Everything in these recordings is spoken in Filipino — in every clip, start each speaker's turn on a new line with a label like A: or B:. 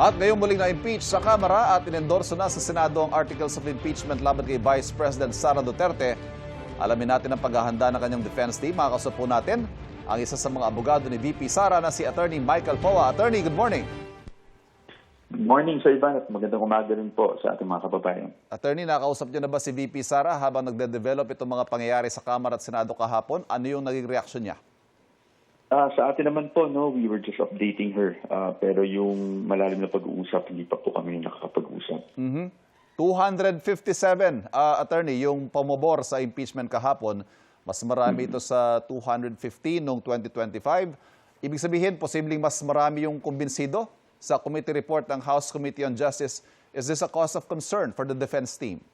A: At ngayong muling na-impeach sa Kamara at inendorso na sa Senado ang Articles of Impeachment laban kay Vice President Sara Duterte. Alamin natin ang paghahanda ng kanyang defense team. Makakausap po natin ang isa sa mga abogado ni VP Sara na si Attorney Michael Poa. Attorney, good morning.
B: Good morning, Sir Ivan, at magandang umaga rin po sa ating mga kababayan.
A: Attorney, nakausap niyo na ba si VP Sara habang nagde-develop itong mga pangyayari sa Kamara at Senado kahapon? Ano yung naging reaksyon niya?
B: Sa atin naman po, we were just updating her. Pero yung malalim na pag-uusap, hindi pa po kami nakakapag-usap.
A: 257, Attorney, yung pumobor sa impeachment kahapon, mas marami ito sa 215 noong 2025. Ibig sabihin, posibleng mas marami yung kumbinsido sa committee report ng House Committee on Justice. Is this a cause of concern for the defense team?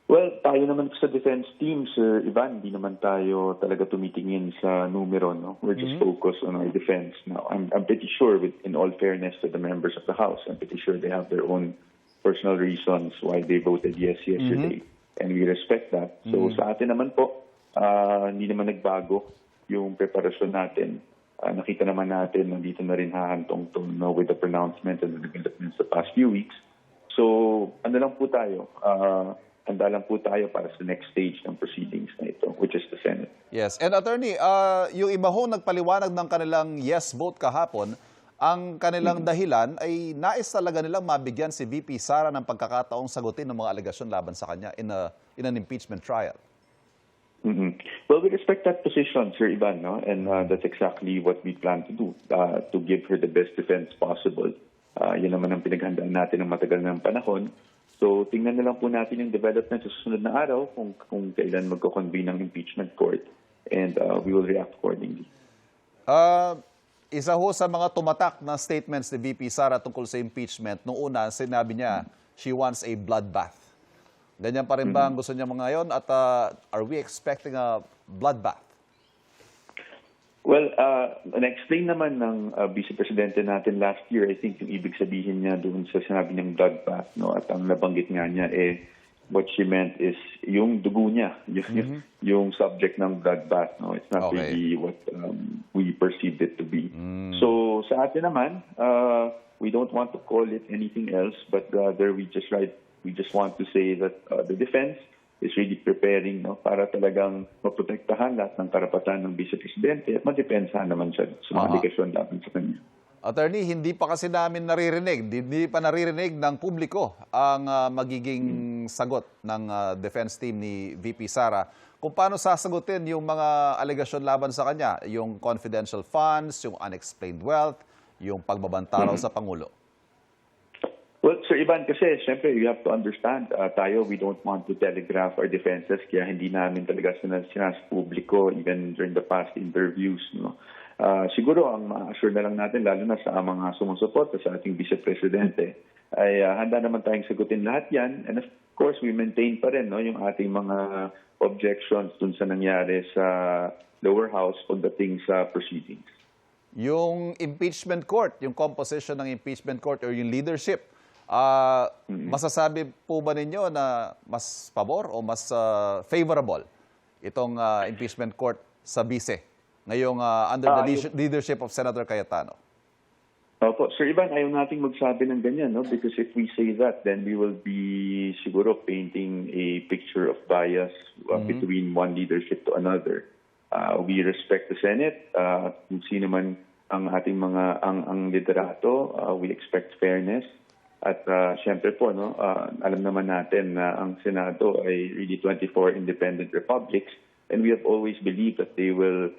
B: Well, tayo naman sa defense team, Sir Ivan, hindi naman tayo talaga tumitingin sa numero. No? We're just focused on our defense. Now, I'm pretty sure, in all fairness to the members of the House, I'm pretty sure they have their own personal reasons why they voted yes yesterday. And we respect that. So sa atin naman po, hindi naman nagbago yung preparasyon natin. Nakita naman natin, nandito na rin hahantong to with the pronouncement and the developments the past few weeks. So, ano lang po tayo, handa lang po tayo para sa next stage ng proceedings na ito, which is the Senate.
A: Yes. And Attorney, yung iba ho nagpaliwanag ng kanilang yes vote kahapon, ang kanilang dahilan ay nais talaga nilang mabigyan si VP Sara ng pagkakataong sagutin ng mga alegasyon laban sa kanya in an impeachment trial.
B: Well, we respect that position, Sir Ivan, no? And that's exactly what we plan to do, to give her the best defense possible. Yun naman ang pinaghandaan natin ng matagal ng panahon. So, tingnan na lang po natin yung development sa susunod na araw kung kailan magko-convene ng impeachment court, and we will react accordingly.
A: Isa ho sa mga tumatak na statements ni VP Sara tungkol sa impeachment, noong una sinabi niya she wants a bloodbath. Ganyan pa rin ba ang gusto niya ngayon at are we expecting a bloodbath?
B: Well, na-explain naman ng Vice Presidente natin last year, I think yung ibig sabihin niya doon sa sinabi niyang bloodbath, no? At ang nabanggit nga niya, what she meant is yung dugo niya, yung subject ng bloodbath. No? It's not really what we perceived it to be. So sa atin naman, we don't want to call it anything else, but rather we just want to say that the defense is really preparing, no, para talagang maprotektahan lahat ng karapatan ng Vice Presidente at madepensahan naman siya sa mga alegasyon laban sa kanya.
A: Attorney, hindi pa kasi namin naririnig, hindi pa naririnig ng publiko ang magiging sagot ng defense team ni VP Sara kung paano sasagutin yung mga alegasyon laban sa kanya, yung confidential funds, yung unexplained wealth, yung pagbabantaraw sa Pangulo.
B: Well, Sir Ivan, kasi siyempre you have to understand, we don't want to telegraph our defenses, kaya hindi namin talaga sinasa publiko even during the past interviews. No? Siguro ang ma-assure na lang natin, lalo na sa mga sumusuporta sa ating Vice Presidente, ay handa naman tayong sagutin lahat yan. And of course, we maintain pa rin, no, yung ating mga objections dun sa nangyari sa lower house pagdating sa proceedings.
A: Yung impeachment court, yung composition ng impeachment court or yung leadership, masasabi po ba ninyo na mas pabor o mas favorable itong impeachment court sa Vice ngayong under the leadership of Senator Cayetano?
B: Opo, Sir Ivan, ayaw nating magsabi ng ganyan, no? Because if we say that, then we will be siguro painting a picture of bias between one leadership to another. We respect the Senate. Kung sino man ang ating mga ang liderato, we expect fairness. At siyempre po, no, alam naman natin na ang Senado ay really 24 independent republics, and we have always believed that they will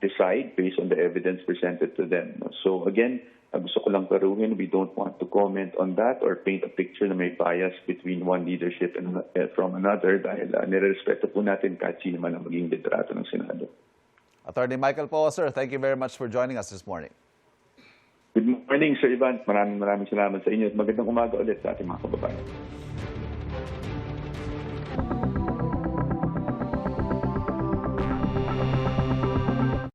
B: decide based on the evidence presented to them. No? So again, gusto ko lang paruhin, we don't want to comment on that or paint a picture na may bias between one leadership and from another dahil nirerespeto po natin kahit sino man ang maging liderato ng Senado.
A: Attorney Michael Poa, sir, thank you very much for joining us this morning.
B: Good morning, Sir Ivan. Maraming salamat sa inyo at magandang umaga ulit sa ating mga kababayan.